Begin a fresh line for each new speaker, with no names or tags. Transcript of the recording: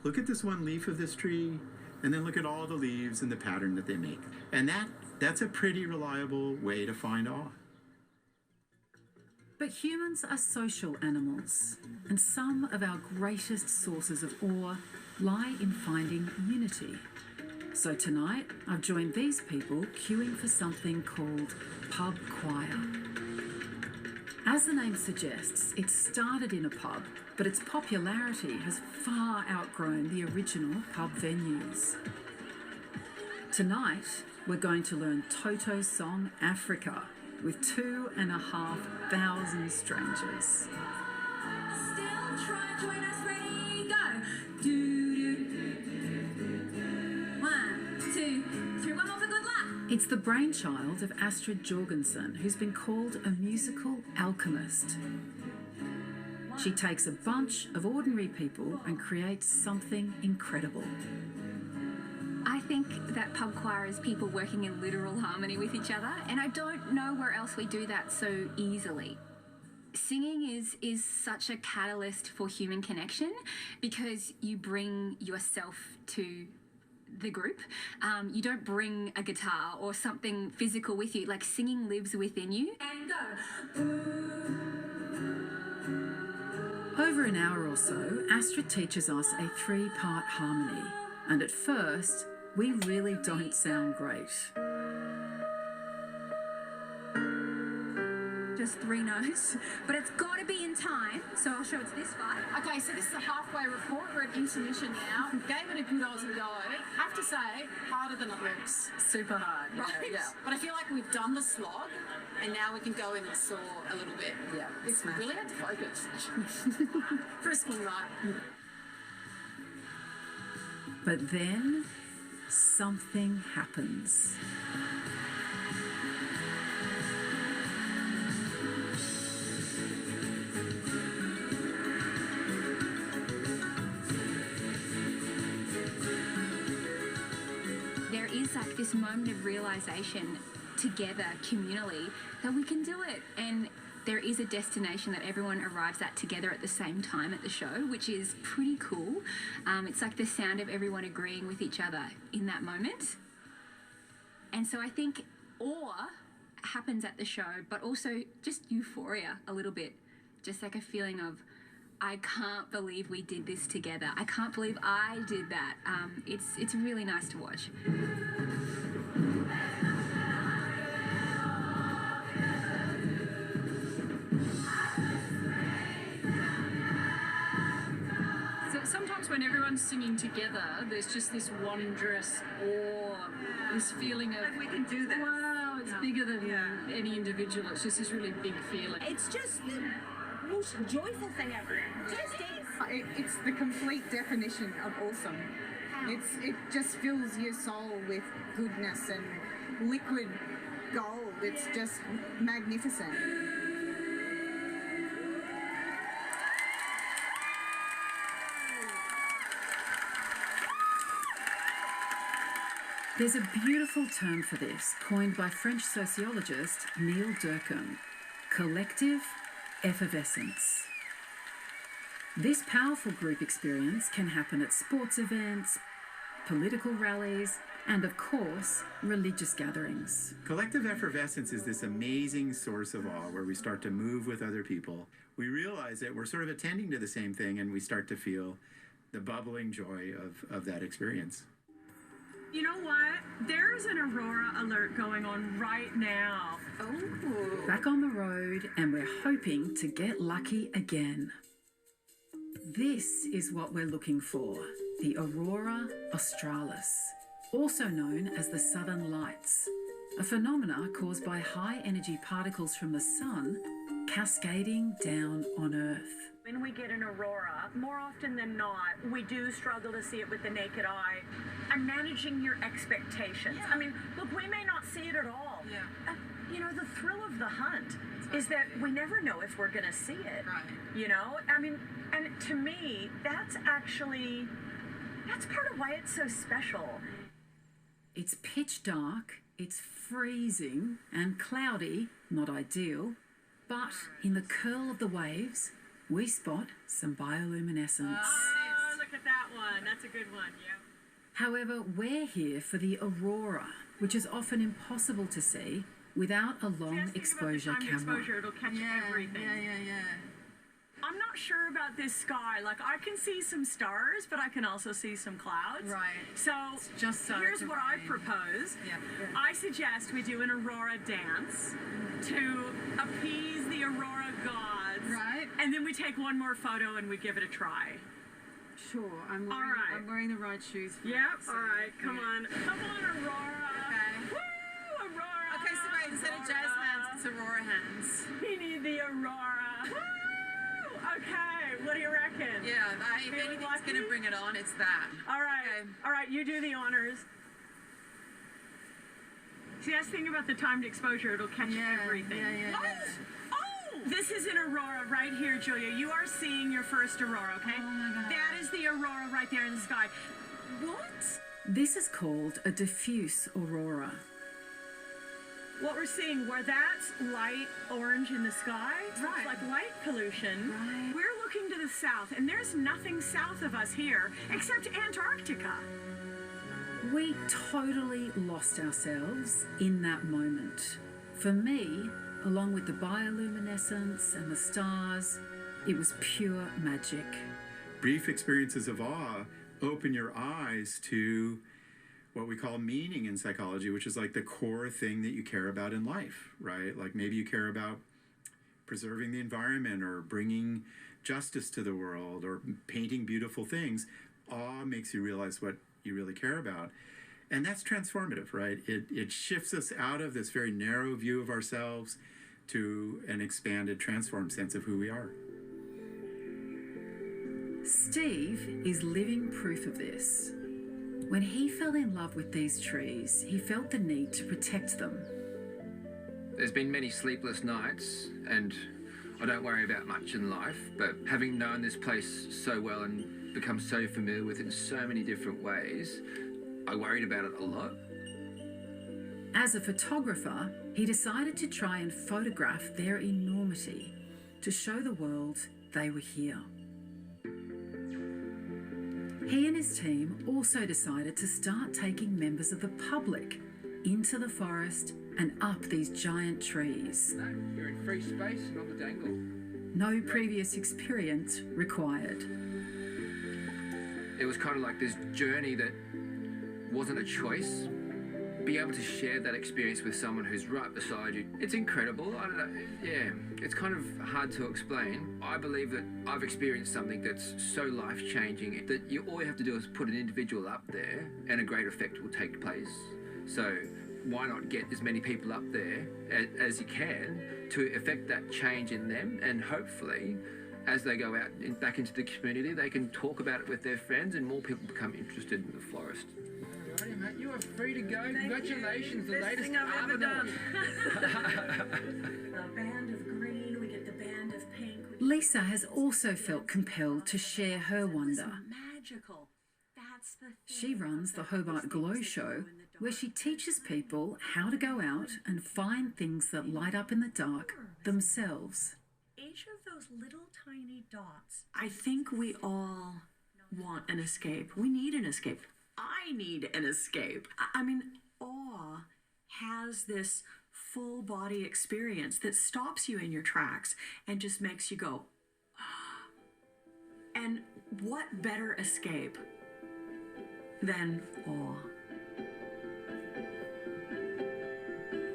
look at this one leaf of this tree, and then look at all the leaves and the pattern that they make. And that's a pretty reliable way to find awe.
But humans are social animals, and some of our greatest sources of awe lie in finding unity. So tonight, I've joined these people queuing for something called pub choir. As the name suggests, it started in a pub, but its popularity has far outgrown the original pub venues. Tonight, we're going to learn Toto's song Africa with 2,500 strangers.
Still try, join us, ready, go. Do, do. 1, 2, 3, one more for good luck.
It's the brainchild of Astrid Jorgensen, who's been called a musical alchemist. She takes a bunch of ordinary people and creates something incredible.
I think that pub choir is people working in literal harmony with each other, and I don't know where else we do that so easily. Singing is such a catalyst for human connection because you bring yourself to the group. You don't bring a guitar or something physical with you. Like, singing lives within you.
And go.
Over an hour or so, Astrid teaches us a 3-part harmony, and at first, we really don't sound great.
Just 3 notes, but it's got to be in time, so I'll show it's this far.
Okay, so this is the halfway report. We're at intermission now. Gave it a good Aussie go. I have to say, harder than it looks.
Super hard,
Right?
yeah.
But I feel like we've done the slog, and now we can go in and soar a little bit.
Yeah,
It's
smash.
really hard to focus. Frisky, right?
But then, something happens.
There is like this moment of realization together, communally, that we can do it. And there is a destination that everyone arrives at together at the same time at the show, which is pretty cool. It's like the sound of everyone agreeing with each other in that moment. And so I think awe happens at the show, but also just euphoria a little bit. Just like a feeling of, I can't believe we did this together. I can't believe I did that. It's really nice to watch.
So sometimes when everyone's singing together, there's just this wondrous awe, this feeling of,
Like we can do this.
wow, it's bigger than any individual. It's just this really big feeling.
It's just the most joyful thing ever. Just is.
It's the complete definition of awesome. It just fills your soul with goodness and liquid gold. It's just magnificent.
There's a beautiful term for this, coined by French sociologist Neil Durkheim: collective effervescence. This powerful group experience can happen at sports events, political rallies, and of course, religious gatherings.
Collective effervescence is this amazing source of awe where we start to move with other people. We realize that we're sort of attending to the same thing, and we start to feel the bubbling joy of that experience.
You know what? There's an aurora alert going on right now.
Back on the road, and we're hoping to get lucky again. This is what we're looking for, the Aurora Australis, also known as the Southern Lights, a phenomena caused by high-energy particles from the sun cascading down on Earth.
When we get an aurora, more often than not, we do struggle to see it with the naked eye. I'm managing your expectations. I mean, look, we may not see it at all. You know, the thrill of the hunt is that we never know if we're going to see it. You know, I mean, and to me, that's part of why it's so special.
It's pitch dark, it's freezing and cloudy, not ideal, but in the curl of the waves, we spot some bioluminescence.
Oh, look at that one. That's a good one. Yeah.
However, we're here for the aurora, which is often impossible to see without a long exposure camera.
Exposure, it'll catch everything.
Yeah.
I'm not sure about this sky. Like, I can see some stars, but I can also see some clouds.
Right.
So,
just so
here's
to
what I
rain.
propose.
Yeah.
I suggest we do an aurora dance to appease the aurora gods.
Right.
And then we take one more photo and we give it a try.
Sure. I'm wearing,
right.
I'm wearing the right shoes for
Yep.
it, so,
All right. Come
yeah.
on. Come on, Aurora.
Okay.
Woo, Aurora.
Okay, so wait, instead of jazz hands, it's Aurora hands.
We need the Aurora. Woo! Okay. What do you reckon?
Yeah, if
Feeling
anything's
lucky?
going to bring it on, it's that.
All right.
Okay.
All right. You do the honors. See, that's the thing about the timed exposure. It'll catch everything.
Yeah.
Oh! This is an aurora right here, Julia. You are seeing your first aurora, okay?
Oh my God.
That is the aurora right there in the sky. What?
This is called a diffuse aurora.
What we're seeing, where that's light orange in the sky,
Right.
it's like light pollution.
Right.
We're looking to the south, and there's nothing south of us here except Antarctica.
We totally lost ourselves in that moment. For me, along with the bioluminescence and the stars, it was pure magic.
Brief experiences of awe open your eyes to what we call meaning in psychology, which is like the core thing that you care about in life, right? Like maybe you care about preserving the environment or bringing justice to the world or painting beautiful things. Awe makes you realize what you really care about. And that's transformative, right? It shifts us out of this very narrow view of ourselves to an expanded, transformed sense of who we are.
Steve is living proof of this. When he fell in love with these trees, he felt the need to protect them.
There's been many sleepless nights, and I don't worry about much in life, but having known this place so well and become so familiar with it in so many different ways, I worried about it a lot.
As a photographer, he decided to try and photograph their enormity to show the world they were here. He and his team also decided to start taking members of the public into the forest and up these giant trees.
No, you're in free space and on the dangle.
No previous experience required.
It was kind of like this journey that wasn't a choice. Be able to share that experience with someone who's right beside you, it's incredible. I don't know, yeah, it's kind of hard to explain. I believe that I've experienced something that's so life-changing that all you have to do is put an individual up there and a great effect will take place. So why not get as many people up there as you can to affect that change in them, and hopefully as they go out back into the community, they can talk about it with their friends and more people become interested in the forest. Alrighty, mate, you are free to go. Congratulations, the latest Argonaut.
The band of green, we get the band of pink.
Lisa has also felt compelled to share her wonder.
Magical. That's the thing.
She runs the Hobart Glow Show, where she teaches people how to go out and find things that light up in the dark themselves.
Each of those little tiny dots. I think we all want an escape. We need an escape. I need an escape. I mean, awe has this full body experience that stops you in your tracks and just makes you go, and what better escape than awe?